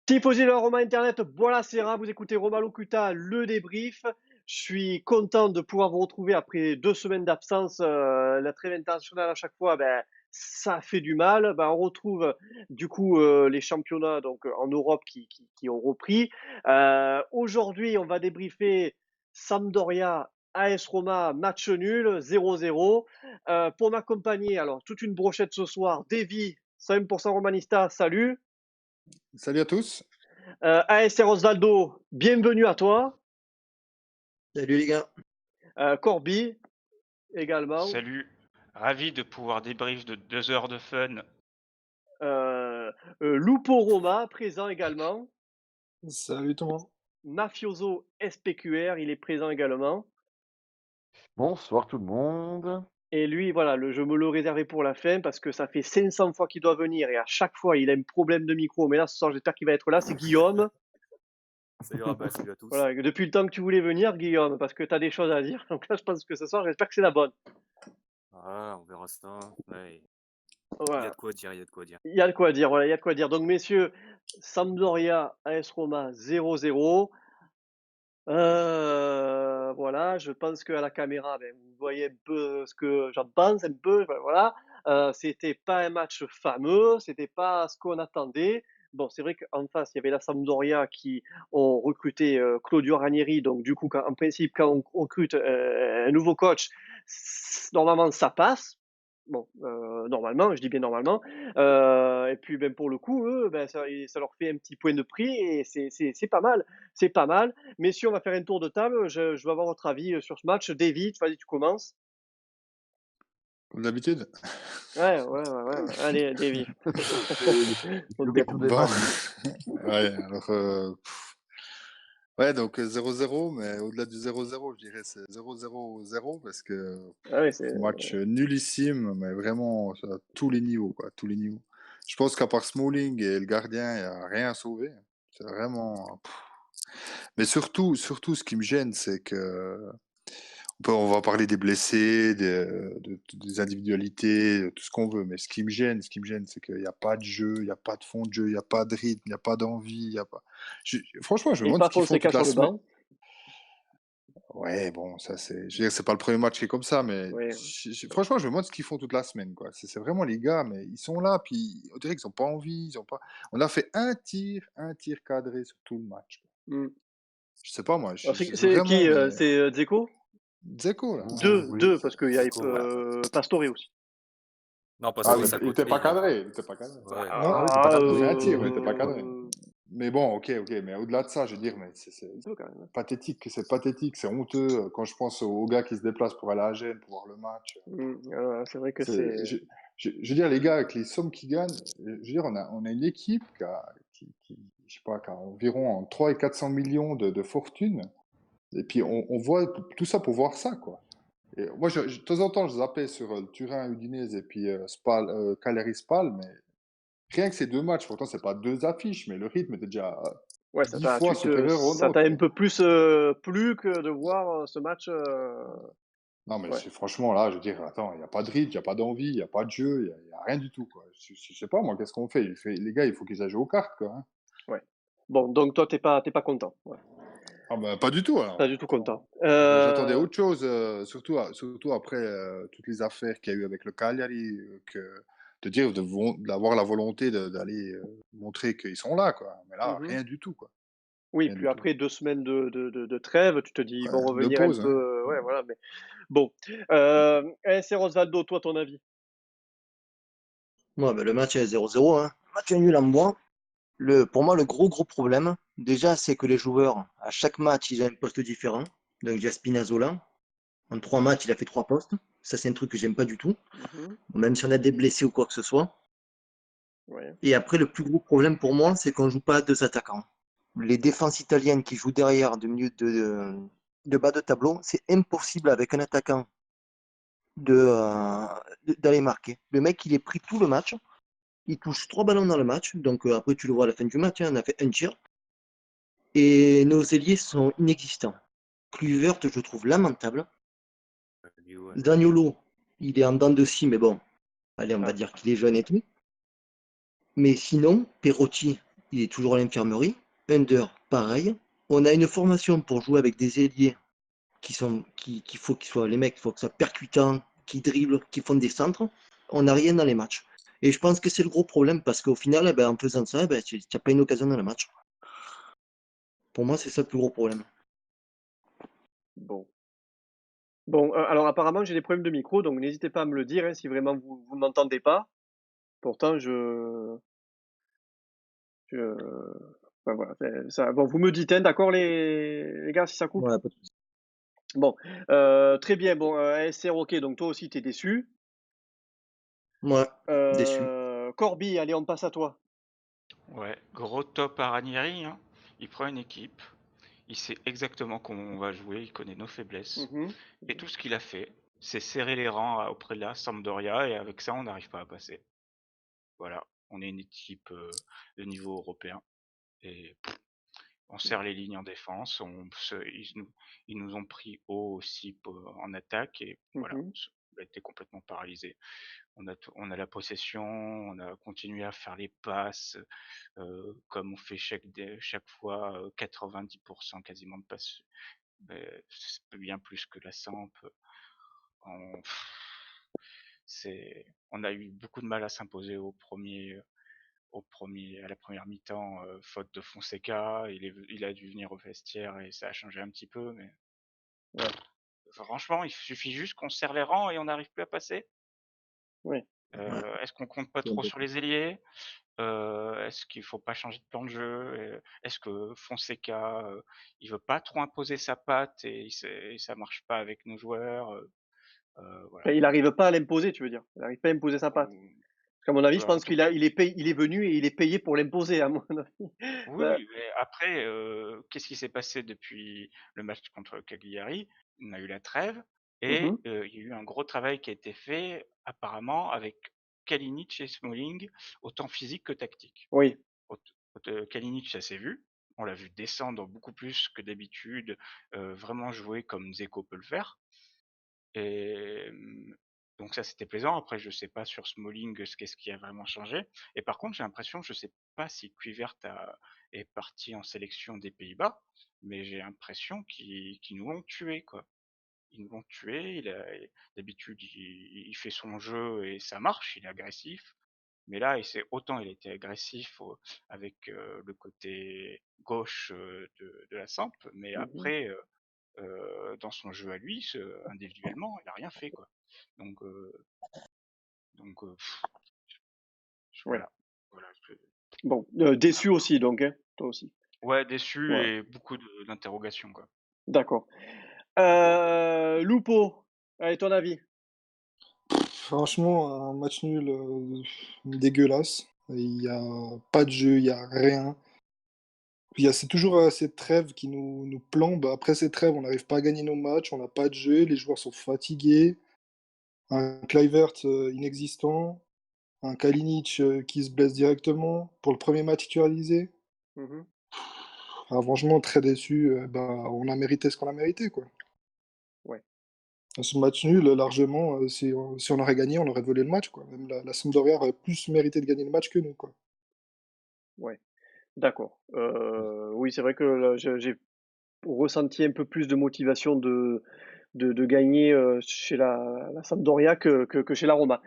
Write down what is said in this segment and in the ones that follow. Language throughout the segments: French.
Tifosi de la Roma Internet, buonasera, vous écoutez Roma Locuta, le débrief. Je suis content de pouvoir vous retrouver après 2 semaines d'absence, la trêve internationale à chaque fois, ça fait du mal. On retrouve du coup, les championnats donc, en Europe qui ont repris. Aujourd'hui, on va débriefer Sampdoria AS Roma, match nul, 0-0. Pour m'accompagner, alors toute une brochette ce soir, Davy, 100% romanista, salut. Salut à tous. AS Osvaldo, bienvenue à toi. Salut les gars. Corby également. Salut, ravi de pouvoir débrief de 2 heures de fun. Lupo Roma, présent également. Salut tout le monde. Mafioso SPQR, il est présent également. Bonsoir tout le monde. Et lui, voilà, je me le réservais pour la fin parce que ça fait 500 fois qu'il doit venir et à chaque fois, il a un problème de micro. Mais là, ce soir, j'espère qu'il va être là. C'est Guillaume. Salut Rabat, salut à tous. Voilà, depuis le temps que tu voulais venir, Guillaume, parce que tu as des choses à dire. Donc là, je pense que ce soir, j'espère que c'est la bonne. Ah, on verra ça. Ouais. Il y Voilà. a de quoi dire, il y a de quoi dire. Il y a de quoi dire, voilà, il y a de quoi dire. Donc, messieurs, Sampdoria, AS Roma, 0-0. Voilà, je pense qu'à la caméra, vous voyez un peu ce que j'en pense un peu, voilà. C'était pas un match fameux, c'était pas ce qu'on attendait. Bon, c'est vrai qu'en face, il y avait la Sampdoria qui ont recruté, Claudio Ranieri, donc du coup, en principe, quand on recrute, un nouveau coach, normalement ça passe. Bon, normalement, je dis bien normalement. Et puis, pour le coup, eux, ça leur fait un petit point de prix et c'est pas mal. C'est pas mal. Messieurs, on va faire un tour de table. Je veux avoir votre avis sur ce match. David, vas-y, tu commences. Comme d'habitude. Ouais. Allez, David. On te découpe. Bon. Ouais, alors, ouais, donc 0-0, mais au-delà du 0-0, je dirais c'est 0-0-0 parce que Ah ouais, c'est. match nullissime, mais vraiment à tous les niveaux, quoi, à tous les niveaux. Je pense qu'à part Smalling et le gardien, il n'y a rien à sauver. C'est vraiment. Mais surtout, ce qui me gêne, c'est que on va parler des blessés, des individualités, tout ce qu'on veut. Mais ce qui me gêne, c'est qu'il n'y a pas de jeu, il n'y a pas de fond de jeu, il n'y a pas de rythme, il n'y a pas d'envie, il y a pas. Franchement, je me Et demande pas ce qu'ils font Fonseca toute la sur le semaine. banc. Ouais, bon, ça c'est. Je veux dire, c'est pas le premier match qui est comme ça, mais Ouais. franchement, je me demande ce qu'ils font toute la semaine, quoi. C'est vraiment les gars, mais ils sont là, puis on dirait qu'ils n'ont pas envie, ils ont pas. On a fait un tir cadré sur tout le match, quoi. Mm. Je sais pas moi, Alors, c'est c'est vraiment, qui mais c'est Dzeko. Dzeko là. Deux, parce qu'il y a Dzeko, ouais. Pastore aussi. Non, pas Ah, ça, ça il était pas cadré, il était pas cadré. Ouais. Non, Ah, il était pas il a cadré. fait un tir, mais il était pas cadré. Mais bon, ok, mais au-delà de ça, je veux dire, mais c'est Un peu quand même. pathétique, c'est honteux quand je pense aux gars qui se déplacent pour aller à Gênes, pour voir le match. C'est vrai que C'est- c'est. je veux dire, les gars, avec les sommes qu'ils gagnent, je veux dire, on a une équipe je sais pas, qui a environ entre 3 et 400 millions de fortune, et puis on voit tout ça pour voir ça, quoi. Et moi, de temps en temps, je zappais sur le Turin Udinese et puis Spal, Cagliari Spal, mais rien que ces deux matchs, pourtant, c'est pas deux affiches, mais le rythme était déjà Ouais, 10 fois supérieur au ça t'a nôtre, un quoi. peu plus plu que de voir ce match. Non, mais Ouais. franchement, là, je veux dire, attends, il n'y a pas de rythme, il n'y a pas d'envie, il n'y a pas de jeu, il y a rien du tout, quoi. Je sais pas, moi, qu'est-ce qu'on fait? Les gars, il faut qu'ils aillent jouer aux cartes, quoi, hein. Ouais. Bon, donc toi, t'es pas content. Ouais. Ah, bah, pas du tout, Pas alors. du tout content. J'attendais autre chose, surtout après toutes les affaires qu'il y a eu avec le Cagliari, d'avoir la volonté d'aller montrer qu'ils sont là, quoi. Mais là, Mhm. rien du tout, quoi. Oui, Rien puis du tout. après 2 semaines de trêve, tu te dis ils vont Ouais, de revenir un pause, peu. hein. Ouais, voilà. Mais bon. C'est Osvaldo, toi, ton avis? Ouais, le match est 0-0, hein. Match nul en moi. Pour moi, le gros problème, déjà, c'est que les joueurs, à chaque match, ils ont un poste différent. Donc, il y a Spinazzola. En 3 matchs, il a fait 3 postes. Ça, c'est un truc que j'aime pas du tout. Mhm. Même si on a des blessés ou quoi que ce soit. Ouais. Et après, le plus gros problème pour moi, c'est qu'on joue pas à deux attaquants. Les défenses italiennes qui jouent derrière, de bas de tableau, c'est impossible avec un attaquant d'aller marquer. Le mec, il est pris tout le match. Il touche 3 ballons dans le match. Donc après, tu le vois à la fin du match, hein, on a fait un tir. Et nos ailiers sont inexistants. Kluivert, je trouve lamentable. Ouais. Zaniolo, il est en dents de scie, mais bon, allez, on va Ah. dire qu'il est jeune et tout. Mais sinon, Perotti, il est toujours à l'infirmerie. Under, pareil. On a une formation pour jouer avec des ailiers qu'il faut qu'ils soient les mecs, il faut que ça soit percutant, qui dribblent, qui font des centres. On n'a rien dans les matchs. Et je pense que c'est le gros problème parce qu'au final, en faisant ça, tu n'as pas une occasion dans le match. Pour moi, c'est ça le plus gros problème. Bon. Bon, alors apparemment, j'ai des problèmes de micro, donc n'hésitez pas à me le dire si vraiment vous ne m'entendez pas. Pourtant, enfin, voilà, ça, bon, vous me dites, hein, d'accord, les gars, si ça coupe? Ouais, pas de souci. Bon, très bien. Bon, ASR, ok, donc toi aussi, tu es déçu. Ouais, déçu. Corby, allez, on passe à toi. Ouais, gros top à Ranieri, hein. Il prend une équipe, il sait exactement comment on va jouer, il connaît nos faiblesses. Mhm. Et tout ce qu'il a fait, c'est serrer les rangs auprès de la Sampdoria, et avec ça, on n'arrive pas à passer. Voilà, on est une équipe de niveau européen. Et on serre les lignes en défense, ils nous ont pris haut aussi en attaque, et voilà, Mhm. on a été complètement paralysé. On a la possession, on a continué à faire les passes, comme on fait chaque fois 90% quasiment de passes. C'est bien plus que la Samp. On, on a eu beaucoup de mal à s'imposer à la première mi-temps, faute de Fonseca. Il a dû venir au vestiaire et ça a changé un petit peu, mais Ouais, franchement, il suffit juste qu'on serre les rangs et on n'arrive plus à passer. ouais. Ouais, Est-ce qu'on compte pas c'est un trop peu sur les ailiers? Est-ce qu'il faut pas changer de plan de jeu? Est-ce que Fonseca, il veut pas trop imposer sa patte et ça marche pas avec nos joueurs? Voilà. Enfin, il n'arrive pas à l'imposer, tu veux dire. Il n'arrive pas à imposer sa patte. Parce qu'à mon avis, je En pense tout cas, il est venu et il est payé pour l'imposer, à mon avis. oui, Ça- oui, mais après, qu'est-ce qui s'est passé depuis le match contre Cagliari? On a eu la trêve Mhm. et il y a eu un gros travail qui a été fait apparemment avec Kalinic et Smalling, autant physique que tactique. Oui. Kalinic, ça s'est vu. On l'a vu descendre beaucoup plus que d'habitude, vraiment jouer comme Zeko peut le faire. Et donc ça, c'était plaisant. Après, je sais pas sur Smalling qu'est-ce qui a vraiment changé. Et par contre, j'ai l'impression, je sais pas si Kluivert est parti en sélection des Pays-Bas, mais j'ai l'impression qu'ils nous l'ont tué, quoi. Ils nous l'ont tué. D'habitude, il fait son jeu et ça marche. Il est agressif. Mais là, autant il était agressif avec le côté gauche de la Samp, mais Mhm. après, dans son jeu à lui, individuellement, il a rien fait, quoi. Donc, Ouais. voilà. Voilà. Bon, déçu aussi, donc, hein, toi aussi. Ouais, déçu Ouais, et beaucoup d'interrogations, quoi. d'accord. Lupo, allez, ton avis? Franchement, un match nul dégueulasse. Il n'y a pas de jeu, il n'y a rien. C'est toujours cette trêve qui nous plombe. Après cette trêve, on n'arrive pas à gagner nos matchs, on n'a pas de jeu, les joueurs sont fatigués. Un Kluivert inexistant, un Kalinic qui se blesse directement pour le premier match titularisé. Mhm. Ah, franchement, très déçu. On a mérité ce qu'on a mérité, quoi. Ouais, Ce match nul, largement, si on aurait gagné, on aurait volé le match, quoi. Même la Sampdoria aurait plus mérité de gagner le match que nous, quoi. ouais, d'accord. Oui, c'est vrai que là, j'ai ressenti un peu plus de motivation de gagner chez la Sampdoria que chez la Roma.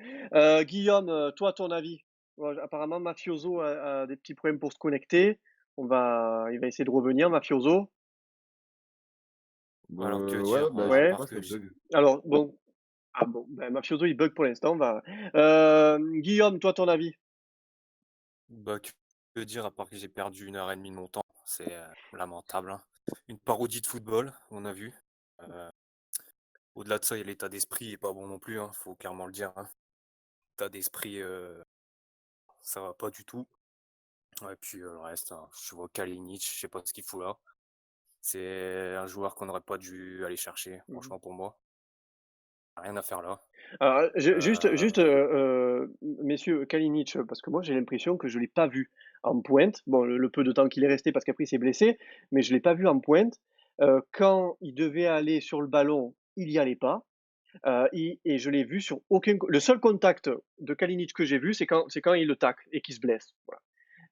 Guillaume, toi, ton avis? Ouais, apparemment, Mafioso a des petits problèmes pour se connecter. Il va essayer de revenir, Mafioso. Alors que Ouais, dire, je sais Ouais. à pas, part ça que bug. Alors, bon. Ah bon, ben, Mafioso, il bug pour l'instant. Guillaume, toi, ton avis? bah, que dire à part que j'ai perdu 1 heure et demie de mon temps, c'est lamentable, hein. Une parodie de football, on a vu. Euh, Au-delà de ça, l'état d'esprit est pas bon non plus, hein, faut clairement le dire, hein. L'état d'esprit, ça va pas du tout. Et puis le reste, hein, je vois Kalinic, je sais pas ce qu'il fout là. C'est un joueur qu'on n'aurait pas dû aller chercher, Mhm. franchement pour moi. Rien à faire là. Alors, juste, Euh, messieurs, Kalinic, parce que moi j'ai l'impression que je l'ai pas vu en pointe. Bon, le peu de temps qu'il est resté parce qu'après il s'est blessé, mais je l'ai pas vu en pointe. Quand il devait aller sur le ballon, il y allait pas. Et je l'ai vu sur aucun. Le seul contact de Kalinic que j'ai vu, c'est quand il le tacle et qu'il se blesse. Voilà.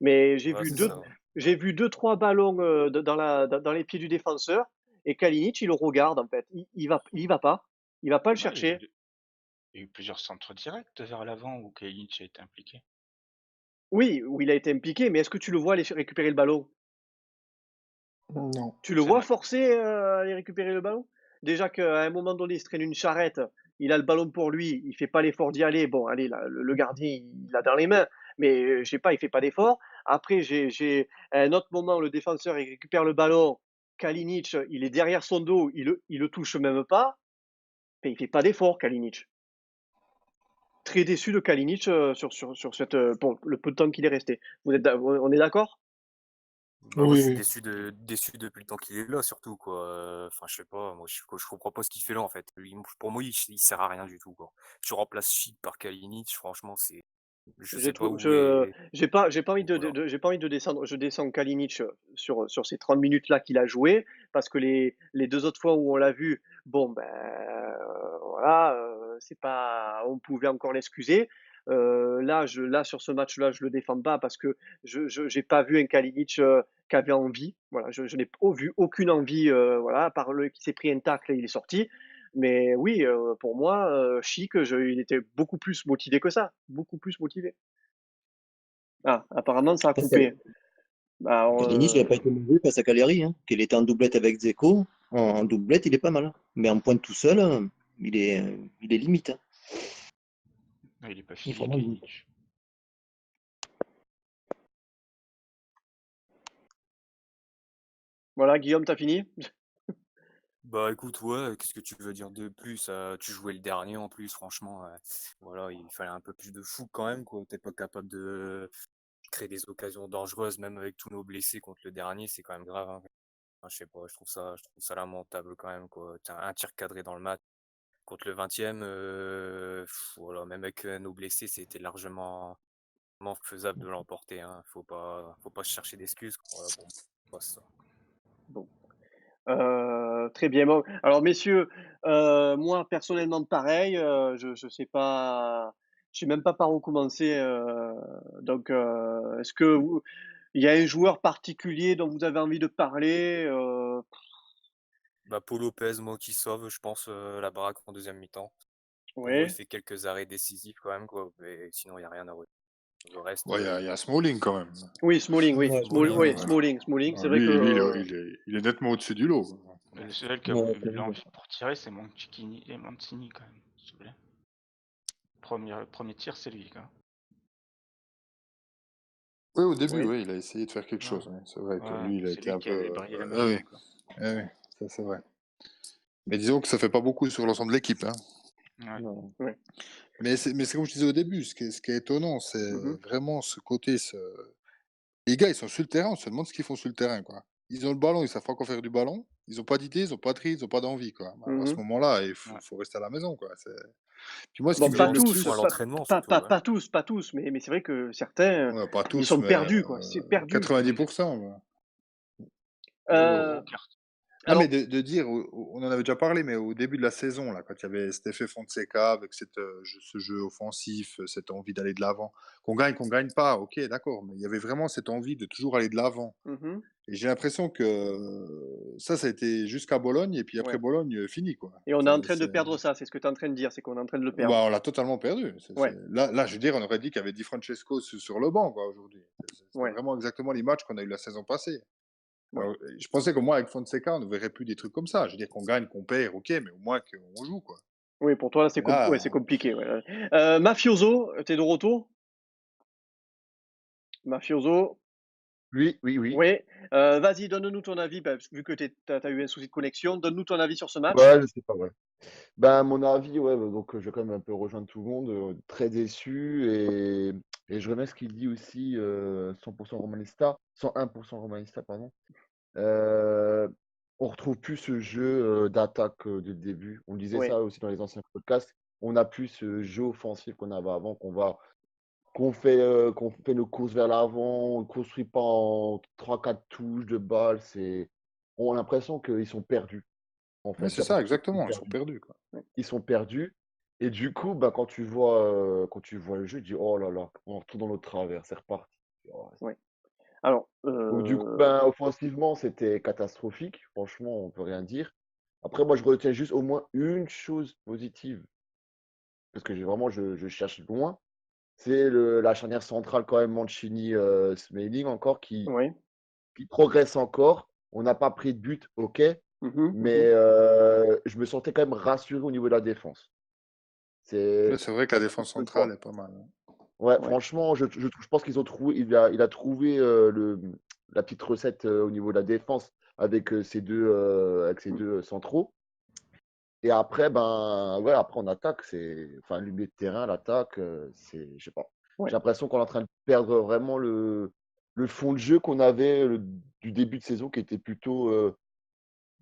Mais Ouais, c'est ça. j'ai vu 2-3 ballons dans les pieds du défenseur et Kalinic, il le regarde en fait. Il y va pas. Il va pas le Ouais, chercher. il y a eu plusieurs centres directs vers l'avant où Kalinic a été impliqué. Oui, où il a été impliqué, mais est-ce que tu le vois aller récupérer le ballon? Non. Tu le C'est vois vrai. forcer à aller récupérer le ballon? Déjà qu'à un moment donné, il se traîne une charrette, il a le ballon pour lui, il fait pas l'effort d'y aller. Bon, allez, le gardien, il l'a dans les mains, mais je sais pas, il fait pas d'effort. Après, à un autre moment, le défenseur, il récupère le ballon. Kalinic, il est derrière son dos, il le touche même pas. Mais il fait pas d'effort, Kalinic. Très déçu de Kalinic sur cette, pour le peu de temps qu'il est resté. On est d'accord? Bah, moi, je Oui, suis oui. déçu depuis le temps qu'il est là, surtout, quoi. Enfin, je sais pas, moi, je comprends pas ce qu'il fait là, en fait. Pour moi, il sert à rien du tout, quoi. Tu remplaces Schick par Kalinic, franchement, je J'ai sais pas trou où est. j'ai pas envie Voilà. j'ai pas envie de descendre. Je descends Kalinic sur ces 30 minutes là qu'il a joué parce que les 2 autres fois où on l'a vu, bon ben voilà, c'est pas on pouvait encore l'excuser. Là sur ce match-là, je le défends pas parce que je j'ai pas vu un Kalinic, qui avait envie. Voilà, je n'ai vu aucune envie, voilà, à part le qui s'est pris un tacle et il est sorti. Mais oui, pour moi, Schick, il était beaucoup plus motivé que ça, beaucoup plus motivé. Ah, apparemment ça a Parce que coupé. Bah, Kalinic, il n'a pas été mauvais face à Cagliari, hein, qu'il était en doublette avec Dzeko. En doublette, il est pas mal. Mais en pointe tout seul, il est limite, hein. Ouais, il est pas Il est physique, vraiment limite. Kalinic. voilà, Guillaume, t'as fini? Bah, écoute, ouais, qu'est-ce que tu veux dire de plus? Tu jouais le dernier en plus, franchement, voilà, il fallait un peu plus de fou quand même, quoi. T'es pas capable de créer des occasions dangereuses, même avec tous nos blessés contre le dernier, c'est quand même grave, hein. Enfin, je sais pas, je trouve ça lamentable quand même, quoi. T'as un tir cadré dans le match contre le 20e, voilà, même avec nos blessés, c'était largement faisable de l'emporter, hein. Faut pas se chercher d'excuses, quoi. Voilà, pour moi, c'est ça. Bon, très bien. Bon, alors messieurs, moi personnellement pareil, je sais même pas par où commencer, donc est-ce que vous il y a un joueur particulier dont vous avez envie de parler? Bah, Paul Lopez, moi, qui sauve, je pense, la baraque en deuxième mi-temps. Bon, il Ouais. fait quelques arrêts décisifs quand même, quoi, mais sinon, il n'y a rien à redire. Le reste, Ouais, il y a Smalling quand même. Oui, Smalling, oui. Ouais, Smalling, Oui, ouais. Smalling, c'est vrai Lui, que, il est nettement au-dessus du lot, quoi. Et le seul qui a ouais, eu l'envie pour tirer, c'est Mancini et Mancini quand même, s'il vous plaît. Premier tir, c'est lui, quoi. Oui, au début, ouais. oui, il a essayé de faire quelque Ouais. chose. Ouais. C'est vrai que Ouais, lui, il a c'est été lui un qui peu. avait brillé la Ah oui, machine, quoi. ah oui, ça c'est vrai. Mais disons que ça fait pas beaucoup sur l'ensemble de l'équipe, hein. Ouais. non. Ouais. Mais c'est comme je disais au début, ce qui est étonnant, c'est Mmh. vraiment ce côté. Les gars, ils sont sur le terrain, on se demande ce qu'ils font sur le terrain, quoi. Ils ont le ballon, ils savent pas quoi faire du ballon. Ils ont pas d'idée, ils ont pas de tri, ils ont pas d'envie, quoi. Bah, à ce Mmh. moment-là, il Ouais. faut rester à la maison, quoi. Puis moi, ce Tu qui Bon, te me pas gêne demandes le ce qu'ils tous, font à plus, l'entraînement, surtout, ouais. pas tous, mais c'est vrai que certains, ouais, pas ils tous, sont mais perdus, quoi. C'est perdu. 90%. Ouais. Heu, Gros carte. Non, mais alors de dire, on en avait déjà parlé, mais au début de la saison, là, quand il y avait cet effet Fonseca avec ce jeu offensif, cette envie d'aller de l'avant, qu'on gagne pas, ok, d'accord, mais il y avait vraiment cette envie de toujours aller de l'avant. mmh Et j'ai l'impression que ça a été jusqu'à Bologne, et puis après ouais, Bologne, fini, quoi. et on est en train de perdre ça, c'est ce que tu es en train de dire, c'est qu'on est en train de le perdre. Bah, on l'a totalement perdu. Ouais, Là, je veux dire, on aurait dit qu'il y avait Di Francesco sur le banc, quoi, aujourd'hui. C'était ouais, vraiment exactement les matchs qu'on a eu la saison passée. ouais. Alors, je pensais qu'au moins avec Fonseca, on ne verrait plus des trucs comme ça. Je veux dire qu'on gagne, qu'on perd, ok, mais au moins qu'on joue, quoi. Oui, pour toi, là, Et là, c'est compliqué, ouais, ouais. Mafioso, tu es de retour? Mafioso, Oui, oui, oui. oui. Vas-y, donne-nous ton avis, bah, vu que tu as eu un souci de connexion, donne-nous ton avis sur ce match. Ouais, c'est pas vrai. Ben, mon avis, ouais, donc je vais quand même un peu rejoindre tout le monde. Très déçu et je remets ce qu'il dit aussi, 100% Romanista, 101% Romanista, pardon. Euh, on retrouve plus ce jeu d'attaque dès le début. On disait Oui, ça aussi dans les anciens podcasts. On n'a plus ce jeu offensif qu'on avait avant, qu'on fait nos courses vers l'avant, on ne construit pas en 3-4 touches de balle. On a l'impression qu'ils sont perdus, en mais fait. J'ai c'est ça, l'impression qu'ils sont exactement. Ils sont perdus. perdus, quoi. Ils sont perdus. Et du coup, bah, quand tu vois le jeu, tu dis, oh là là, on retourne dans notre travers, c'est reparti. Oh, Oui. Alors, donc, du coup, offensivement, c'était catastrophique. Franchement, on peut rien dire. Après, moi, je retiens juste au moins une chose positive, parce que je cherche loin. C'est la charnière centrale, quand même, Mancini, Smalling, encore, oui. qui progresse encore. On n'a pas pris de but, ok, mais je me sentais quand même rassuré au niveau de la défense. Ouais, C'est c'est vrai que la défense ce centrale soir. est pas mal. Hein. Ouais, Ouais. franchement, je pense qu'ils ont trouvé, il a trouvé la petite recette au niveau de la défense avec ses deux centraux. Et après, après on attaque. Enfin, le milieu de terrain, l'attaque, je sais pas. Ouais. J'ai l'impression qu'on est en train de perdre vraiment le fond de jeu qu'on avait du début de saison, qui était plutôt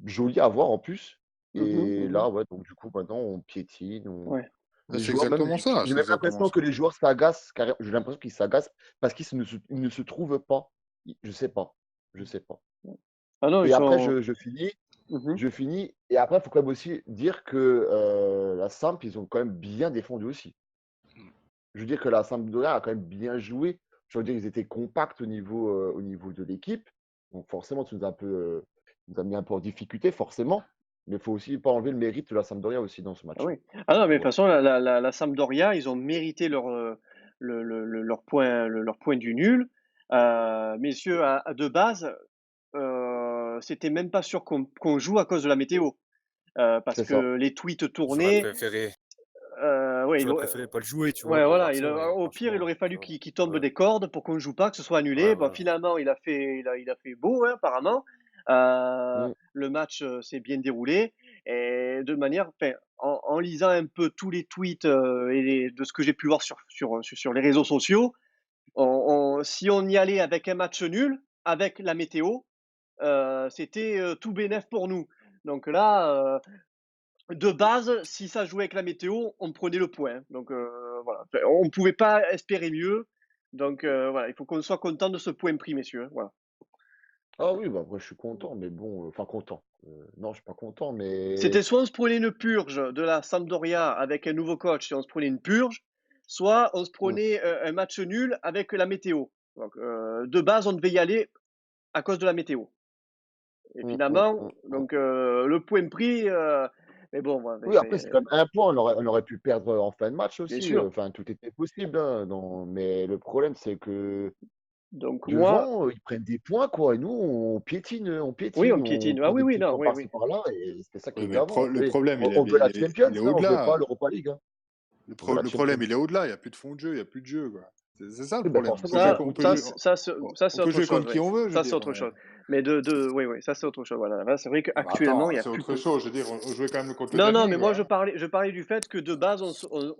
joli à voir en plus. Et là, ouais, donc du coup, maintenant, on piétine. Ouais. Ouais, Les c'est joueurs, même, exactement ça. j'ai C'est même exactement l'impression ça. que les joueurs s'agacent. J'ai l'impression qu'ils s'agacent parce ils ne se trouvent pas. Je sais pas. Je sais pas. Ah non, ils Et après, sont. je finis. Mhm. Je finis. Et après, il faut quand même aussi dire que la Samp, ils ont quand même bien défendu aussi. Je veux dire que la Sampdoria a quand même bien joué. Je veux dire qu'ils étaient compacts au niveau de l'équipe. Donc forcément, tu nous as nous as mis un peu en difficulté, forcément. Mais il faut aussi pas enlever le mérite de la Sampdoria aussi dans ce Ah match. oui. Ah non, mais de toute Ouais. façon, la Sampdoria, ils ont mérité leur point du nul. Messieurs, de base, c'était même pas sûr qu'on joue à cause de la météo. Parce C'est ça. que les tweets J'aurais tournaient. préféré, Ouais, j'aurais préféré pas le jouer, tu vois, ouais, pour voilà. Barça, Au pire, il franchement. aurait fallu Tu vois. qu'il tombe Ouais, des cordes pour qu'on ne joue pas, que ce soit annulé. ouais, Bon, voilà. finalement, il a fait beau, hein, apparemment. Mm. Le match s'est bien déroulé. Et de manière, enfin, en lisant un peu tous les tweets de ce que j'ai pu voir sur les réseaux sociaux, si on y allait avec un match nul, avec la météo, c'était tout bénef pour nous. Donc là, de base, si ça jouait avec la météo, on prenait le point. Donc voilà, enfin, on ne pouvait pas espérer mieux. Donc voilà, il faut qu'on soit content de ce point pris, messieurs. Voilà. Ah oui, moi je suis content, mais bon, enfin content. Non, je suis pas content, mais C'était soit on se prenait une purge de la Sampdoria avec un nouveau coach et on se prenait une purge, soit on se Mm, prenait un match nul avec la météo. Donc de base, on devait y aller à cause de la météo. Et finalement, mm. donc le point pris, mais bon, voilà, Oui, après, c'est quand même un point. On aurait pu perdre en fin de match bien aussi. sûr. Enfin, tout était possible, hein, mais le problème, c'est que Donc moi, devant, ils prennent des points, quoi. Et nous, oui, on on piétine. Ah prend oui, des oui, petits non, points oui, par-ci oui. par-là. Et c'est ça qui Oui, est mais gavant. le Et problème, on veut la Champions, il est hein, on veut pas au-delà. l'Europa League. Hein. On veut la Le Champions. problème, il est au-delà. Il n'y a plus de fond de jeu, il n'y a plus de jeu. Quoi. C'est ça le Oui, ben problème. forcément, C'est ça vrai Ça, qu'on coûte. peut jouer, c'est on peut autre jouer chose, contre oui. qui on veut, je veux Ça, c'est dire. autre chose. Mais oui, oui, ça, c'est autre chose. Voilà. Là, c'est vrai Ah bah qu'actuellement, il attends, n'y a c'est plus autre que. chose. Je veux dire, on jouait quand même contre le Non, non, dernier, mais moi, quoi. Hein. je parlais du fait que de base, on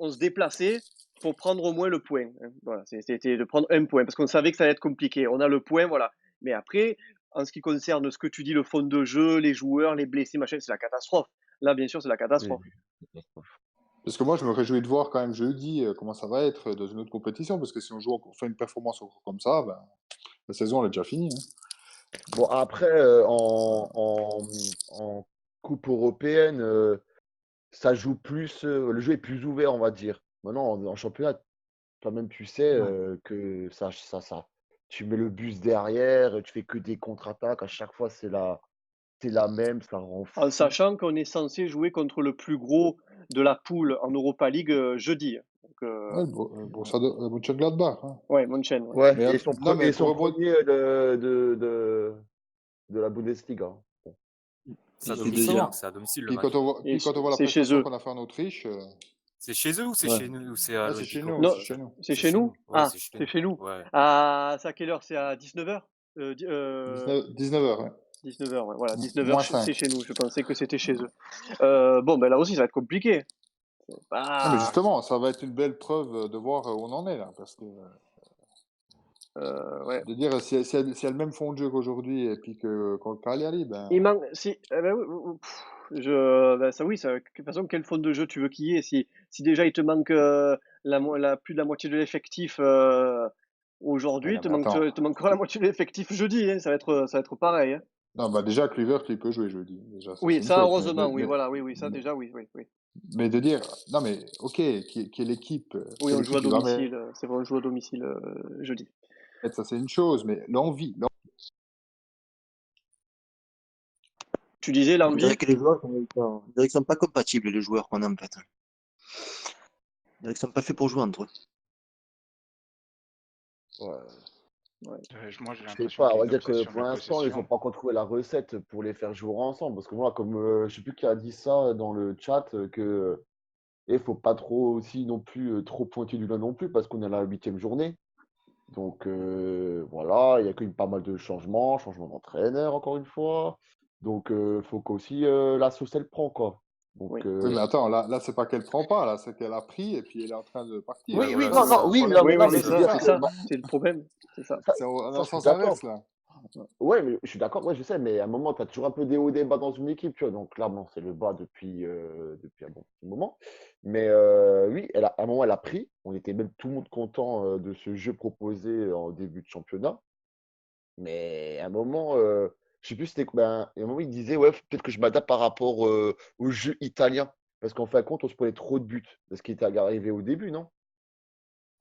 se déplaçait pour prendre au moins le point. Hein. Voilà, c'était de prendre un point parce qu'on savait que ça allait être compliqué. On a le point, voilà. Mais après, en ce qui concerne ce que tu dis, le fond de jeu, les joueurs, les blessés, machin, c'est la catastrophe. Là, bien sûr, c'est la Oui, catastrophe. oui. Parce que moi, je me réjouis de voir quand même jeudi comment ça va être dans une autre compétition. Parce que si on fait une performance encore comme ça, ben, la saison, elle est déjà finie. Hein. Bon, après, en Coupe européenne, ça joue plus. Le jeu est plus ouvert, on va dire. Maintenant, en championnat, toi-même, tu sais Ouais. que tu mets le bus derrière, tu fais que des contre-attaques. À chaque fois, c'est la même, ça rend En fou. sachant qu'on est censé jouer contre le plus gros de la poule en Europa League jeudi. Donc, Ouais, Mönchengladbach. Hein. ouais, Monchen, ouais. Ouais, Mais, non, mais ils pour sont rebondir. premiers de la Bundesliga. Bon. C'est à C'est domicile, délire. hein, c'est à domicile le Puis match. Et quand on voit la c'est chez prestation eux. qu'on a fait en Autriche, C'est chez eux ou c'est Ouais. chez nous ou c'est à c'est chez l'Olympico? nous, Non, c'est chez nous. c'est C'est chez chez nous? nous. Ouais, Ah, c'est chez c'est nous. chez nous. Ouais. Ah, c'est à quelle heure? C'est à 19h? 19h, ouais. 19h, ouais, voilà, 19h, Moins c'est 5. chez nous. Je pensais que c'était chez eux. Bon, ben là aussi, ça va être compliqué. C'est Non, mais pas. justement, ça va être une belle preuve de voir où on en est, là. Parce que, Ouais. de dire, si elle a le même fond de jeu qu'aujourd'hui et puis que contre Cagliari, ben. Il manque. Si, ben oui, ben ça, oui, ça, de toute façon, quel fond de jeu tu veux qu'il y ait? Si déjà il te manque plus de la moitié de l'effectif Ah, aujourd'hui, non, mais attends. il te manquera la moitié de l'effectif jeudi. Hein, ça va être pareil. Hein. Non, bah déjà, Kluivert, il peut jouer jeudi. Déjà, ça, c'est Oui, une ça, chose. heureusement, oui, voilà, oui, oui, ça déjà, oui, oui, oui. Mais de dire, non, mais ok, qui est l'équipe Oui, on joue à qui va domicile, c'est vrai, on joue à domicile jeudi. ça c'est une chose, mais l'envie. Tu disais On dirait l'envie? que les joueurs, on dirait qu'ils sont pas compatibles, les joueurs qu'on a en fait. On dirait qu'ils sont pas faits pour jouer entre eux. Ouais. Moi, j'ai Je sais l'impression pas, qu'il y on a va une dire que obsession de pour la l'instant, ils n'ont possession. pas encore trouvé la recette pour les faire jouer ensemble. Parce que moi, comme je sais plus qui a dit ça dans le chat, que il faut pas trop aussi non plus trop pointer du doigt non plus, parce qu'on est à la 8e journée. Donc voilà, il y a quand même pas mal de changements d'entraîneur encore une fois. Donc faut qu'aussi la sauce elle prend quoi. Donc Oui. Oui, mais attends, là c'est pas qu'elle prend pas, là, c'est qu'elle a pris et puis elle est en train de partir. Ouais, oui, voilà, non, c'est non, ça. oui, Le non, problème, mais, Oui, non, oui, c'est mais c'est je veux ça, dire, c'est ça. ça. bah, C'est le problème. C'est ça. ça, C'est ça, en je suis sens d'accord. inverse, là. Ouais, mais je suis d'accord, ouais, je sais, mais à un moment, tu as toujours un peu des hauts, des bas dans une équipe, tu vois. Donc là, bon, c'est le bas depuis un bon petit moment. Mais oui, à un moment, elle a pris. On était même tout le monde content de ce jeu proposé en début de championnat. Mais à un moment, je sais plus, à un moment, il disait, ouais, peut-être que je m'adapte par rapport au jeu italien. Parce qu'en fin de compte, on se prenait trop de buts. C'est ce qui était arrivé au début, non?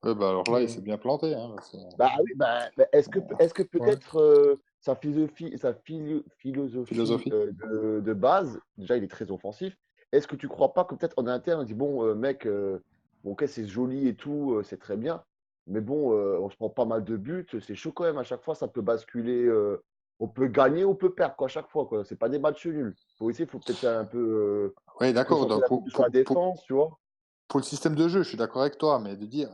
Ouais, bah alors là, il s'est bien planté, hein, Bah oui, bah, est-ce que ouais. peut-être sa philosophie Philosophie. de base, déjà il est très offensif, est-ce que tu crois pas que peut-être en interne, on dit bon mec, bon, ok c'est joli et tout, c'est très bien, mais bon, on se prend pas mal de buts, c'est chaud quand même, à chaque fois ça peut basculer, on peut gagner, on peut perdre quoi, à chaque fois quoi, c'est pas des matchs nuls. Faut peut-être un peu Oui, se d'accord. concentrer Donc un peu plus sur la défense, tu vois. pour le système de jeu, je suis d'accord avec toi, mais de dire,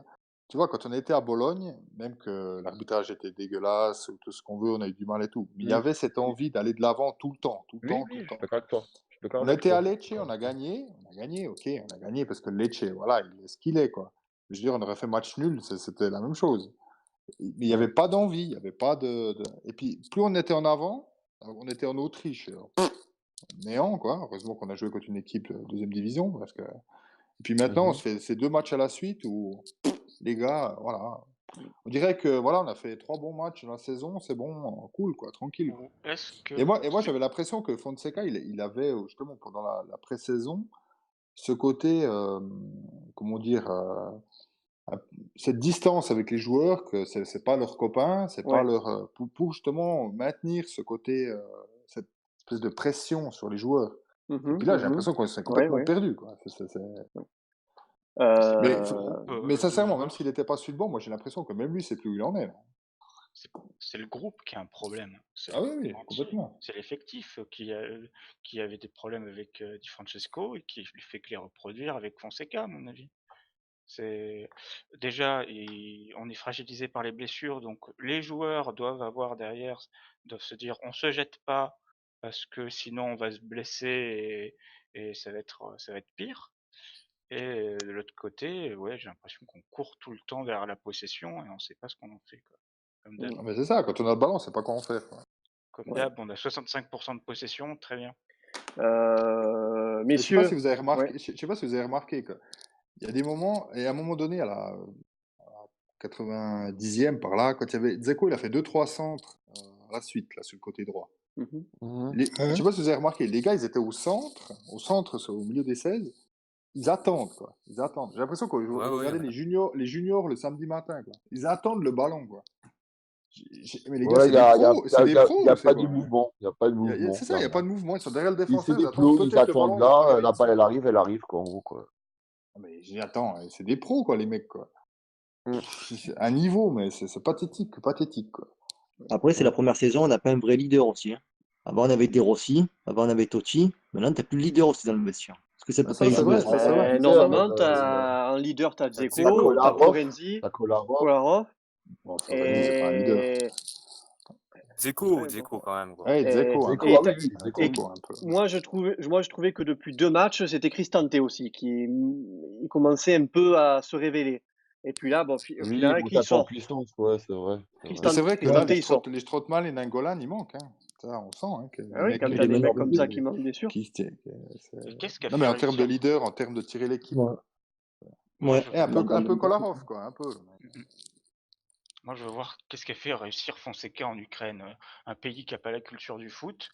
tu vois, quand on était à Bologne, même que l'arbitrage était dégueulasse, ou tout ce qu'on veut, on a eu du mal et tout, mais il y Mm. avait cette envie d'aller de l'avant tout le temps, tout le Oui, temps, tout oui, le je suis temps. d'accord avec toi. Je suis d'accord On a avec été à toi. Lecce, on a gagné, ok, on a gagné parce que Lecce, voilà, il est ce qu'il est, quoi. Je veux dire, on aurait fait match nul, c'était la même chose. Mais il n'y avait pas d'envie, il n'y avait pas Et puis, plus on était en avant, on était en Autriche, néant, quoi. Heureusement qu'on a joué contre une équipe de deuxième division, parce que... Et puis maintenant, on se fait ces 2 matchs à la suite où, les gars, voilà. On dirait que, voilà, on a fait 3 bons matchs dans la saison, c'est bon, cool, quoi, tranquille. Ou est-ce Et que moi j'avais l'impression que Fonseca, il avait, justement, pendant la pré-saison, ce côté, comment dire, cette distance avec les joueurs, que c'est pas leurs copains, c'est pas Ouais. leur, pour justement maintenir ce côté, cette espèce de pression sur les joueurs. Et puis là, j'ai l'impression qu'on s'est Ouais, complètement ouais. perdu, quoi. c'est pas Mais, le Euh, groupe mais de sincèrement, même joueurs, s'il n'était pas sur le banc, moi j'ai l'impression que même lui, c'est plus où il en est, là. c'est le groupe qui a un problème. C'est Ah le oui, groupe oui, entier. complètement. C'est l'effectif qui avait des problèmes avec Di Francesco et qui lui fait que les reproduire avec Fonseca, à mon avis. C'est déjà, on est fragilisé par les blessures, donc les joueurs doivent avoir derrière, doivent se dire, on se jette pas parce que sinon on va se blesser et ça va être pire. Et de l'autre côté, ouais, j'ai l'impression qu'on court tout le temps vers la possession et on sait pas ce qu'on en fait, quoi. Comme d'hab. Ah, mais c'est ça, quand on a le ballon, c'est pas quoi en faire, quoi. Comme Ouais. d'hab, on a 65% de possession, très bien. Mais je sais pas si Messieurs, vous avez remarqué, ouais. je sais pas si vous avez remarqué que il y a des moments, et à un moment donné, à la 90e par là, quand il y avait Dzeko, il a fait 2-3 centres à la suite, là, sur le côté droit. Mhm. Mhm. Je sais pas si vous avez remarqué, les gars, ils étaient au centre, au milieu des 16, ils attendent, quoi. Ils attendent. J'ai l'impression que Ouais, vous ouais, regardez les juniors le samedi matin, quoi. Ils attendent le ballon, quoi. Mais les gars, Ouais, c'est des pros, c'est des il y pros, a ou c'est pas de quoi? mouvement. Il y a pas de mouvement. C'est ça, il n'y a pas de mouvement. Ils sont derrière le C'est défenseur, ils des attendent plots, ils peut-être le attendent ballon, ils là, arrivent, la ils balle centrent. elle arrive, quoi, en gros, quoi. Ah, mais attends, c'est des pros, quoi, les mecs, quoi. Mm. C'est un niveau, mais c'est pathétique, pathétique, quoi. Après, c'est Mm. la première saison, on n'a pas un vrai leader aussi, hein. Avant, on avait De Rossi, avant, on avait Totti. Maintenant, tu n'as plus de leader aussi dans le vestiaire. Parce que ça Ah, peut pas ça, y c'est jouer vrai, aussi. ça, c'est vrai. Leader, Normalement, en leader, tu as T'as t'as Dzeko, Dzeko, tu as Kolarov, Florenzi, t'as Kolarov. Kolarov, Bon, Florenzi, c'est pas un leader. et... Dzeko, ouais, bon. Dzeko quand même, quoi. Ouais, Et, Dzeko, un Dzeko, peu. et, ah oui, oui, Ouais, Dzeko. et Dzeko, un peu. moi, je trouvais que depuis 2 matchs, c'était Cristante aussi, il commençait un peu à se révéler. Et puis là, bon, Oui, il finalement, monte il un peu en sort. puissance, ouais, c'est vrai. C'est vrai. Mais c'est vrai que là, Cristante, il sort. les Strootman et Nangolan, ils manquent, hein. Ça, on sent, hein, que Ah les oui, mecs quand Et tu as les des meneurs mecs de comme jeu. ça qui manquent, bien sûr. Et qu'est-ce qui a Non, mais fait en termes de réussir leader, en termes de tirer l'équipe. Ouais. Moi, Ouais. je Et un veux, peu Kolarov, quoi, un peu. moi, je veux voir qu'est-ce qui a fait réussir Fonseca en Ukraine, un pays qui n'a pas la culture du foot.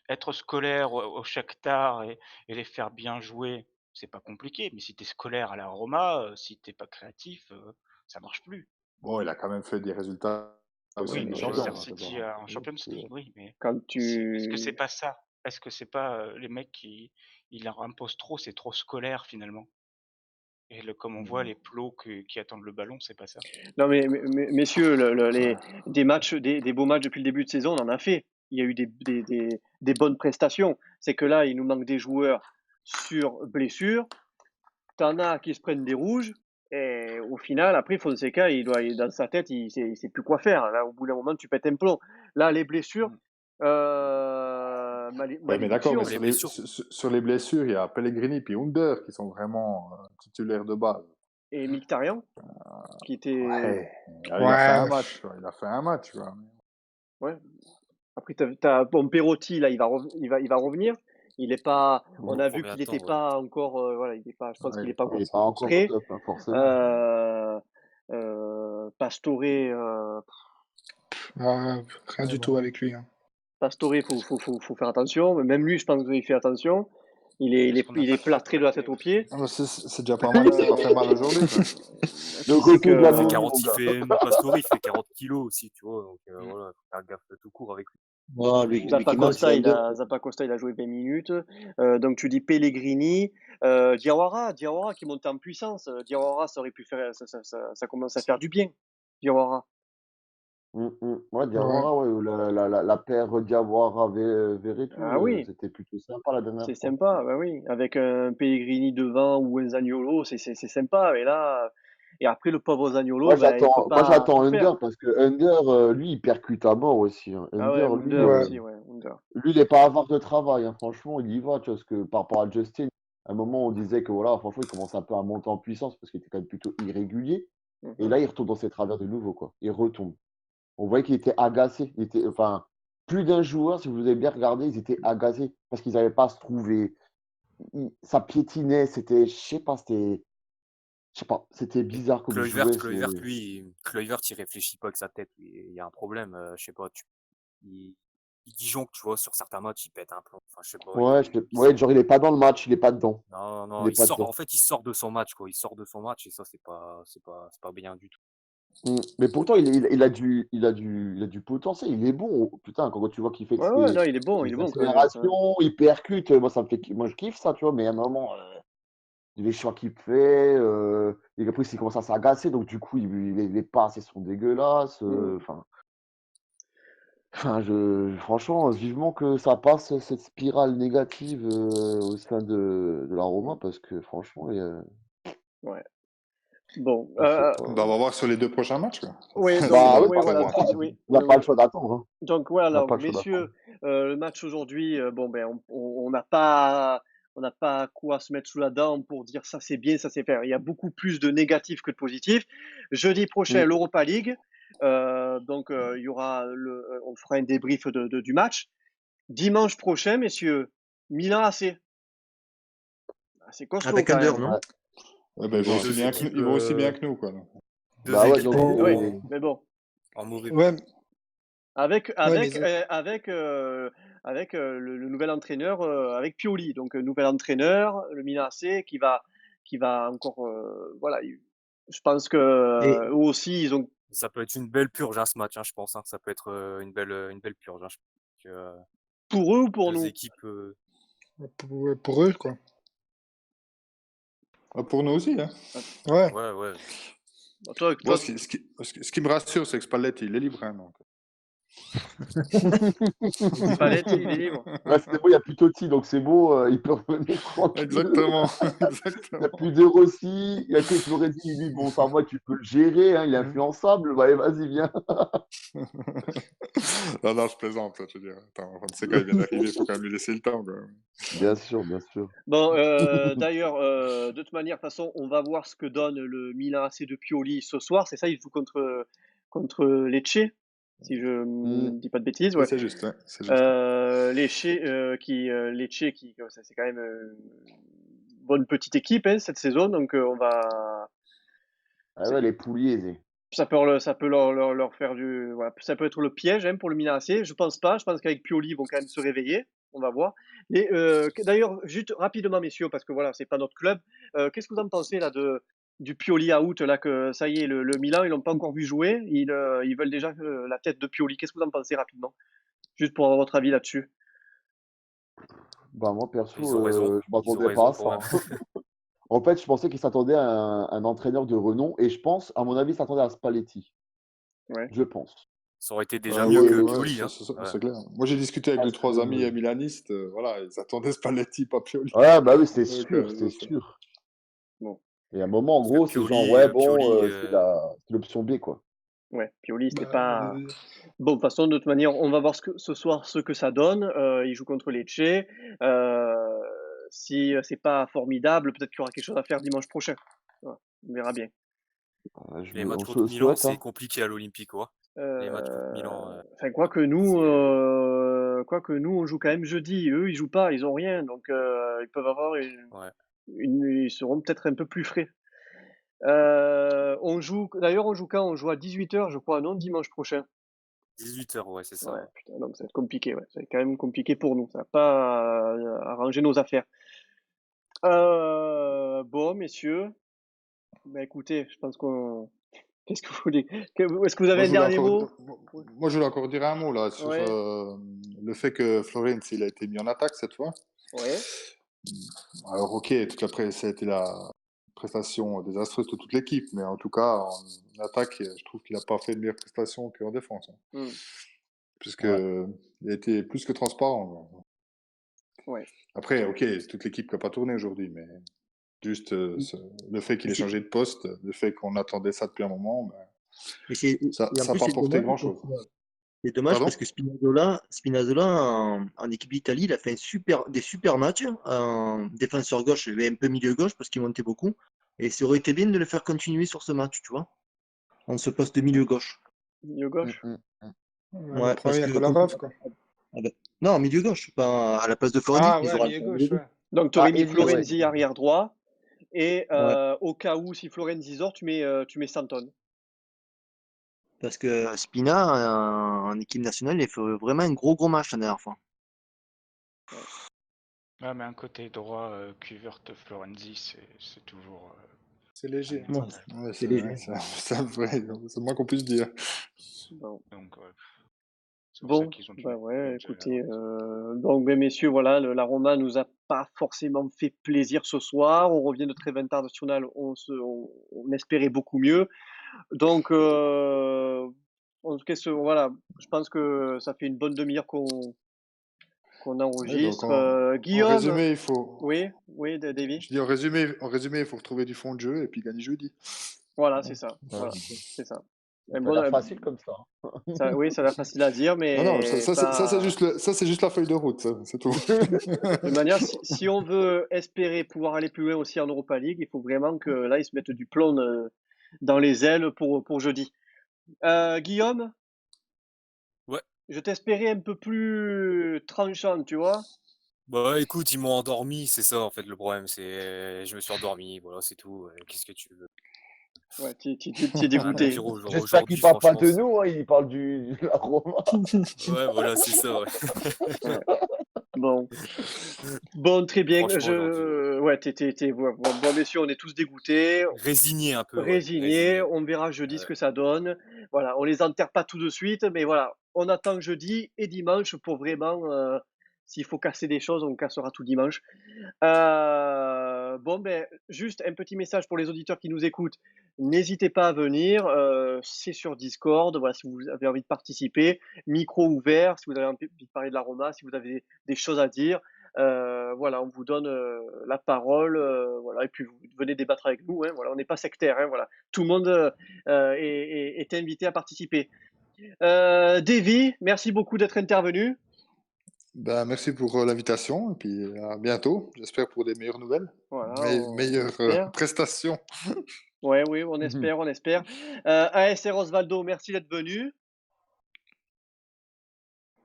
Être scolaire au Shakhtar et les faire bien jouer, c'est pas compliqué. Mais si t'es scolaire à la Roma, si t'es pas créatif, ça marche plus. Bon, il a quand même fait des résultats Ah, Ouais, c'est Oui, une mais erreur, Manchester d'accord, hein. City d'accord. en Oui, Champions c'est- League, oui, mais Quand est-ce que c'est tu... pas ça? Est-ce que c'est pas les mecs qui ils leur imposent trop, c'est trop scolaire finalement? Et comme on voit les plots qui attendent le ballon, c'est pas ça? Non, mais messieurs, des matchs, des beaux matchs depuis le début de saison, on en a fait. Il y a eu des bonnes prestations. C'est que là, il nous manque des joueurs sur blessure. T'en as qui se prennent des rouges. Et au final, après, Fonseca, dans sa tête, il sait plus quoi faire. Là, au bout d'un moment, tu pètes un plomb. Là, les blessures, Mm. Ouais, mais d'accord, mais malédiction. Les sur les, blessures. sur les blessures, il y a Pellegrini et Under qui sont vraiment titulaires de base. Et Mkhitaryan, qui était... Ouais, il a fait Ouais, un match, quoi. Il a fait un match, quoi. Ouais. Après, bon, Perotti, là, il va revenir. Il est pas, Pour on le a vu premier qu'il n'était temps, ouais. pas encore, voilà, il est pas, je pense Ouais, qu'il il n'est est pas pas Il encore n'est pas à encore au 100%. prêt. top, hein, forcément. Pastore, rien ouais, du bon. tout avec lui. Hein. Pastore, faut faire attention. Même lui, je pense qu'il fait attention. Est-ce qu'on n'a Il pas est trop plâtré de la prêté tête aux aussi? pieds. Ah, mais c'est déjà pas mal, c'est pas fait mal aujourd'hui, quoi. Le Qui sait retour Il fait d'Amini, que, mon 40, il gars. fait Pastore, il fait 40 kilos aussi, tu vois. Donc voilà, faut faire gaffe tout court avec lui. Oh, lui qui manque, c'est Under. Zappa Costa, il a joué 20 minutes. Donc tu dis Pellegrini, Diawara qui monte en puissance. Diawara, ça aurait pu faire, ça commence à faire du bien. Diawara. Ouais, Ouais. Diawara, ouais, ou la paire Diawara-Verretou, Ah oui, c'était plutôt sympa la dernière c'est fois. sympa, bah oui. Avec un Pellegrini devant ou un Zaniolo, c'est sympa. Et là, et après le pauvre Zaniolo, ben il peut Moi pas j'attends tout faire. Under parce que Under, lui, il percute à mort aussi. Hein. Ah ouais, Under, lui, Under Ouais. aussi, ouais, Under. lui, il n'est pas avare de travail. Hein. Franchement, il y va. Tu vois, parce que par rapport à Justin, à un moment, on disait que voilà, franchement, il commence un peu à monter en puissance parce qu'il était quand même plutôt irrégulier. Et Mhm. là, il retombe dans ses travers de nouveau, quoi. Il retombe. On voyait qu'il était agacé. Il était, enfin, plus d'un joueur, si vous avez bien regardé, ils étaient agacés parce qu'ils n'avaient pas à se trouver. Ça piétinait. Je sais pas, c'était Et bizarre comme il jouait. Kluivert, lui, Kluivert, il réfléchit pas avec sa tête. Il y a un problème, je sais pas. Il, il disjoncte, tu vois, sur certains matchs, il pète un plomb. Enfin, je sais pas, Ouais, il sort. genre, il est pas dans le match, il est pas dedans. Non, Il non, est pas dedans. en fait, il sort de son match, quoi. Il sort de son match et ça, c'est pas bien du tout. Mais pourtant, il a du potentiel, il est bon. Putain, quand tu vois qu'il fait Ouais, non, il est ses bon quand même. Ouais. accélérations, il percute, moi je kiffe ça, tu vois, mais à un moment, les choix qu'il fait, et après il commence à s'agacer, donc du coup, les passes, elles sont dégueulasses. Mm. Franchement, vivement que ça passe cette spirale négative au sein de la Roma, parce que franchement, Ouais. Bon, je sais Bah, on pas. va voir sur les 2 prochains matchs, quoi. oui, Ça donc, Bah va oui, oui, pas voilà, trop attendre. oui, on n'a pas oui. le choix d'attendre. Hein. Donc, voilà, On n'a alors, pas le choix d'attendre. messieurs, le match aujourd'hui, bon, ben, on n'a pas quoi se mettre sous la dent pour dire ça c'est bien, ça c'est faire. Il y a beaucoup plus de négatifs que de positifs. Jeudi prochain, Mm. l'Europa League. Donc, il y aura on fera un débrief du match. Dimanche prochain, messieurs, Milan AC. Ah, c'est costaud Avec quand Under, même. non? Ouais, Ouais, bah, c'est bon. Deux équipes, ils vont aussi bien que nous, quoi. Donc. Bah ouais, donc Oui, Oh, mais bon. en mauvais. ouais, Avec, ouais, mais avec, avec, le nouvel entraîneur, avec Pioli. Donc, nouvel entraîneur, le Milan AC qui va encore, voilà. Je pense que Et eux aussi, ils ont. Ça peut être une belle purge, hein, ce match, hein, je pense. Hein. Ça peut être une belle purge. Hein. Je pense que, Pour eux ou pour deux nous? équipes. pour eux, quoi. Pour nous aussi, hein. Ouais. Ouais, ouais. Bah, toi, Moi, ce qui me rassure, c'est que Spalletti, il est libre, hein, donc. Spalletti, il est libre. Ouais, c'était beau, il n'y a plus Totti, donc c'est beau, il peut revenir tranquille. Exactement, Il n'y a plus De Rossi, il n'y a que Florenzi, lui, bon, ça va, tu peux le gérer, hein, il est influençable, bah, allez, vas-y, viens. non, je plaisante, je veux dire. Attends, Fonseca, il vient d'arriver, il faut quand même lui laisser le temps, quoi. Bien sûr, bien sûr. Bon, d'ailleurs, de toute manière, de toute façon, on va voir ce que donne le Milan AC de Pioli ce soir. C'est ça, il joue contre Lecce, si je ne dis pas de bêtises. Oui, Ouais. c'est juste, hein, c'est juste. Lecce ça, c'est quand même une bonne petite équipe hein, cette saison, donc on va. Ah ouais, les poulies, Ça peut, leur faire du. Voilà, ça peut être le piège hein, pour le Milan AC. Je pense pas. Je pense qu'avec Pioli, ils vont quand même se réveiller. On va voir. Et d'ailleurs, juste rapidement, messieurs, parce que voilà, c'est pas notre club. Qu'est-ce que vous en pensez là du Pioli out, là, que ça y est, le Milan, ils l'ont pas encore vu jouer. Ils veulent déjà la tête de Pioli. Qu'est-ce que vous en pensez rapidement? Juste pour avoir votre avis là-dessus. Bah, moi, Ils perso, ont raison. je Ils ont m'attendais pas raison à ça, quand hein. même. En fait, je pensais qu'il s'attendait à un entraîneur de renom et je pense, à mon avis, il s'attendait à Spalletti. Ouais. Je pense. Ça aurait été déjà Ouais, mieux Mais que ouais, Pioli, hein. Ouais. c'est clair. Moi, j'ai discuté avec parce 2-3 amis que. milanistes. Voilà, ils attendaient Spalletti, pas Pioli. Ouais, bah oui, c'est Donc, sûr, c'est je sais. sûr. Bon. Et à un moment, en Parce que gros, c'est genre, ouais, bon, Pioli, c'est l'option B, quoi. Ouais, Pioli, c'était Bah, pas. Bon, de toute façon, de toute manière, on va voir ce soir ce que ça donne. Il joue contre Lecce. Si c'est pas formidable, peut-être qu'il y aura quelque chose à faire dimanche prochain. Voilà, on verra bien. les matchs On se contre le Milan, souhaite, c'est hein. compliqué à l'Olympico, hein. Les matchs contre Milan, Enfin, quoique nous, on joue quand même jeudi. Eux, ils jouent pas, ils ont rien, donc ils peuvent avoir ouais. ils seront peut-être un peu plus frais. D'ailleurs, on joue quand? On joue à 18h, je crois, non, dimanche prochain. 18h, ouais, c'est ça. Ouais, Ouais. putain, donc ça va être compliqué, ouais. Ça va être quand même compliqué pour nous. Ça va pas arranger nos affaires. Bon, messieurs, bah écoutez, je pense qu'on. Qu'est-ce que vous voulez? Est-ce que vous avez un dernier mot? Moi, je voulais encore dire un mot là sur Ouais. le fait que Florenz il a été mis en attaque cette fois. Ouais. Alors, ok, ça a été la prestation désastreuse de toute l'équipe, mais en tout cas, en attaque, je trouve qu'il n'a pas fait de meilleure prestation qu'en défense, hein. Hmm. Puisque Ouais. il a été plus que transparent. Ouais. Après, ok, c'est toute l'équipe qui n'a pas tourné aujourd'hui, mais juste le fait qu'il ait changé de poste, le fait qu'on attendait ça depuis un moment, ben, Et ça en n'a plus, pas c'est apporté dommage parce grand-chose. que c'est dommage Pardon? parce que Spinazzola en équipe d'Italie, il a fait des super matchs en défenseur gauche et un peu milieu gauche parce qu'il montait beaucoup. Et ça aurait été bien de le faire continuer sur ce match, tu vois, en ce poste de milieu gauche. Milieu Mm, gauche. mm, mm. Ouais, le Ouais, problème, parce il y a que Kolarov, quoi. ah ben, non, milieu gauche, pas à la place de Florenzi, Ah ils ouais, auraient milieu alterné les gauche, deux. ouais. Donc, tu Ah, aurais mis ailier, ouais. Florenzi arrière droit. Et Ouais, au cas où, si Florenzi sort, tu mets Santon. parce que Spina en équipe nationale, il fait vraiment un gros match la dernière fois. Ah, mais un côté droit, Kluivert Florenzi, c'est toujours C'est un léger. Ouais, avantage. Ouais, c'est léger. c'est vrai, c'est le moins qu'on puisse dire. Bon. Donc, c'est pour ça Bon, qu'ils ont dû bah mettre ouais, Florenzi à écoutez, droite. donc ben messieurs, voilà, la Roma nous a pas forcément fait plaisir ce soir. On revient de trêve internationale, on espérait beaucoup mieux. Donc, en tout cas, voilà, je pense que ça fait une bonne demi-heure qu'on Ouais, donc enregistre. en Guillaume, résumé, il faut, oui, Davy. je dis en résumé, il faut retrouver du fond de jeu et puis gagner jeudi. Voilà, c'est ça. Ouais. Voilà, c'est ça. Ça a l'air facile comme ça, hein. Oui, ça a l'air facile à dire, Non, non, mais ça, c'est pas. juste ça, c'est juste la feuille de route, ça, c'est tout. De manière, si on veut espérer pouvoir aller plus loin aussi en Europa League, il faut vraiment que là, ils se mettent du plomb dans les ailes pour jeudi. Guillaume, Ouais. je t'espérais un peu plus tranchant, tu vois. Bah écoute, ils m'ont endormi, c'est ça en fait le problème. Je me suis endormi, voilà, c'est tout. Qu'est-ce que tu veux? Ouais, t'es Rien de dégoûté. pire J'espère qu'il aujourd'hui, parle pas franchement. de nous, hein, il parle de la Roma. Ouais, voilà, c'est ça, ouais. Ouais. Bon, très bien. Franchement, aujourd'hui, Ouais, bon, messieurs, on est tous dégoûtés, résigné un peu, ouais. résignés. Résigné. On verra jeudi ce Ouais. que ça donne. Voilà, on les enterre pas tout de suite, mais voilà, on attend jeudi et dimanche pour vraiment. S'il faut casser des choses, on cassera tout dimanche. Bon, ben, juste un petit message pour les auditeurs qui nous écoutent. N'hésitez pas à venir. C'est sur Discord. Voilà, si vous avez envie de participer, micro ouvert. Si vous avez envie de parler de la Roma, si vous avez des choses à dire, voilà, on vous donne la parole. Voilà, et puis vous venez débattre avec nous. Hein, voilà, on n'est pas sectaire. Hein, voilà, tout le monde est invité à participer. Davy, merci beaucoup d'être intervenu. Ben, merci pour l'invitation et puis à bientôt. J'espère pour des meilleures nouvelles, Voilà, on meilleures espère. prestations. Ouais, oui, on espère, on espère. ASR Osvaldo, merci d'être venu.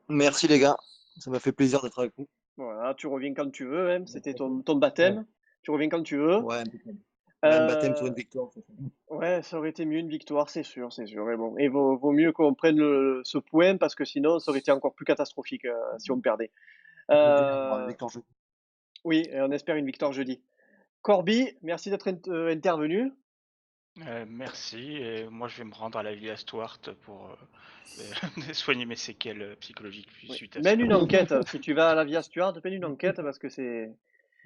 Merci les gars, ça m'a fait plaisir d'être avec vous. Voilà, tu reviens quand tu veux, hein. C'était ton baptême. Tu reviens quand tu veux. Ouais, impeccable. Ouais, un baptême sur une victoire, c'est ça. Ouais, ça aurait été mieux une victoire, c'est sûr, c'est sûr. Et bon, et vaut mieux qu'on prenne ce point parce que sinon, ça aurait été encore plus catastrophique si on perdait. Une victoire jeudi. Oui, et on espère une victoire jeudi. Corby, merci d'être intervenu. Merci, et moi je vais me rendre à la Villa Stuart pour soigner mes séquelles psychologiques Oui. suite à Mène ça. une enquête. Si tu vas à la Villa Stuart, mène une enquête parce que c'est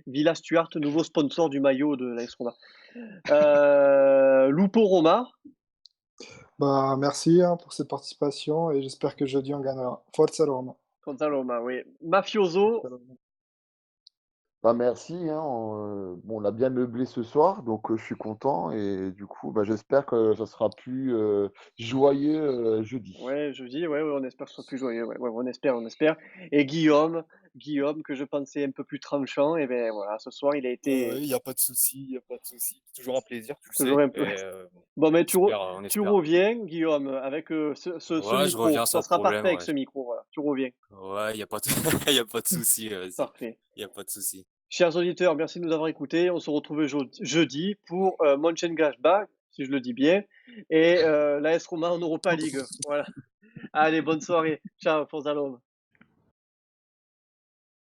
Villa Stuart, nouveau sponsor du maillot de l'AS Roma. Lupo Roma. Bah, merci pour cette participation et j'espère que jeudi on gagnera. Forza Roma. Forza Roma, oui. Mafioso. Bah, merci, bon, on a bien meublé ce soir, donc je suis content et du coup, bah, j'espère que ça sera plus joyeux jeudi. Ouais, jeudi, ouais, on espère que ce soit plus joyeux. Ouais, on espère. Et Guillaume, que je pensais un peu plus tranchant, et ben voilà, ce soir il a été Il n'y a pas de souci, il n'y a pas de souci. Toujours un plaisir, tu le toujours sais. un peu. Et Bon, mais on tu espère. reviens, Guillaume, avec ce Ouais, je reviens micro. Ça sans sera parfait problème. avec Ouais, ce micro, voilà. Tu reviens. ouais, il n'y a pas de... y a pas de souci, vas-y. Parfait. Il n'y a pas de souci. Chers auditeurs, merci de nous avoir écoutés. On se retrouve jeudi pour Mönchengladbach, si je le dis bien, et l'AS Roma en Europa League. Voilà. Allez, bonne soirée. Ciao, Forza Roma.